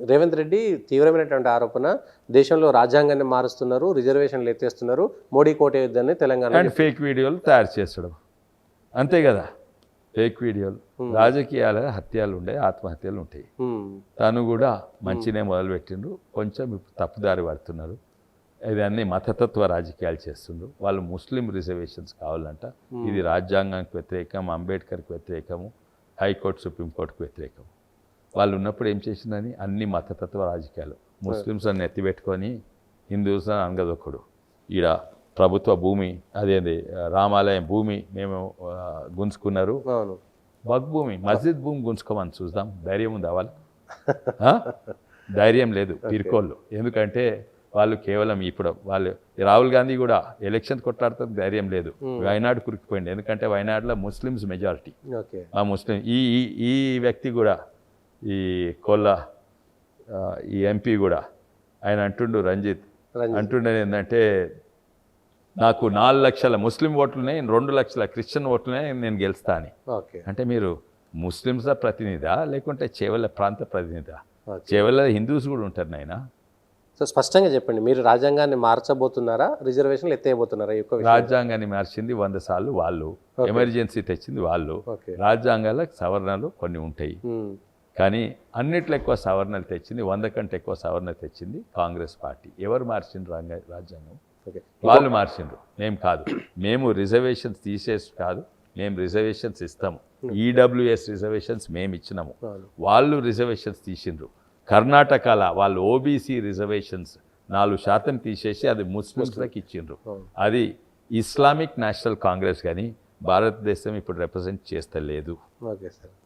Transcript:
రేవంత్ రెడ్డి తీవ్రమైనటువంటి ఆరోపణ, దేశంలో రాజ్యాంగాన్ని మారుస్తున్నారు, రిజర్వేషన్లు ఎత్తేస్తున్నారు, మోడీ కోటేయొద్దని తెలంగాణ అండ్ ఫేక్ వీడియోలు తయారు చేస్తాడు, అంతే కదా. ఫేక్ వీడియోలు, రాజకీయాల హత్యలు ఉండే, ఆత్మహత్యలు ఉంటాయి. తను కూడా మంచినే మొదలుపెట్టిండ్రు, కొంచెం ఇప్పుడు తప్పుదారి పడుతున్నారు. ఇవన్నీ మతతత్వ రాజకీయాలు చేస్తుండ్రు. వాళ్ళు ముస్లిం రిజర్వేషన్స్ కావాలంట. ఇది రాజ్యాంగానికి వ్యతిరేకం, అంబేద్కర్కి వ్యతిరేకము, హైకోర్టు సుప్రీంకోర్టుకు వ్యతిరేకం. వాళ్ళు ఉన్నప్పుడు ఏం చేసిందని అన్ని మతతత్వ రాజకీయాలు, ముస్లిమ్స్ అని ఎత్తిపెట్టుకొని హిందూస్ అని అనగదొక్కడు. ఈడ ప్రభుత్వ భూమి, అదేంది రామాలయం భూమి మేము గుంజుకున్నారు, బగ్ భూమి, మస్జిద్ భూమి గుంజుకోమని చూద్దాం, ధైర్యం ఉంది వాళ్ళు? ధైర్యం లేదు పిరికోళ్ళు. ఎందుకంటే వాళ్ళు కేవలం ఇప్పుడు వాళ్ళు రాహుల్ గాంధీ కూడా ఎలక్షన్ కొట్లాడుతుంది, ధైర్యం లేదు. వయనాడు కురికిపోయింది, ఎందుకంటే వయనాడులో ముస్లిమ్స్ మెజారిటీ. ఆ ముస్లిం ఈ వ్యక్తి కూడా, ఈ కొల్ల ఈ ఎంపీ కూడా ఆయన అంటుండు, రంజిత్ అంటుండే ఏంటంటే, నాకు 4 లక్షల ముస్లిం ఓట్లునే, 2 లక్షల క్రిస్టియన్ ఓట్లునే నేను గెలుస్తా అని. అంటే మీరు ముస్లిమ్స్ ప్రతినిధా లేకుంటే చేవల ప్రాంత ప్రతినిధా? చేవల హిందూస్ కూడా ఉంటారు నాయన. సో స్పష్టంగా చెప్పండి, మీరు రాజ్యాంగాన్ని మార్చబోతున్నారా, రిజర్వేషన్లు ఎత్తేయబోతున్నారా? రాజ్యాంగాన్ని మార్చింది 100 సార్లు వాళ్ళు, ఎమర్జెన్సీ తెచ్చింది వాళ్ళు. రాజ్యాంగాల సవరణలు కొన్ని ఉంటాయి, కానీ అన్నిట్లో ఎక్కువ సవరణలు తెచ్చింది, 100 కంటే ఎక్కువ సవరణ తెచ్చింది కాంగ్రెస్ పార్టీ. ఎవరు మార్చిండ్రు రాజ్యాంగం? వాళ్ళు మార్చిండ్రు, మేము కాదు. మేము రిజర్వేషన్స్ తీసేసి కాదు, మేము రిజర్వేషన్స్ ఇస్తాము. ఈడబ్ల్యూఎస్ రిజర్వేషన్స్ మేము ఇచ్చినాము, వాళ్ళు రిజర్వేషన్స్ తీసిండ్రు. కర్ణాటకలో వాళ్ళు ఓబీసీ రిజర్వేషన్స్ 4% తీసేసి అది ముస్లిమ్స్లకు ఇచ్చిండ్రు. అది ఇస్లామిక్ నేషనల్ కాంగ్రెస్ కానీ భారతదేశం ఇప్పుడు రిప్రజెంట్ చేస్తలేదు. Okay sir.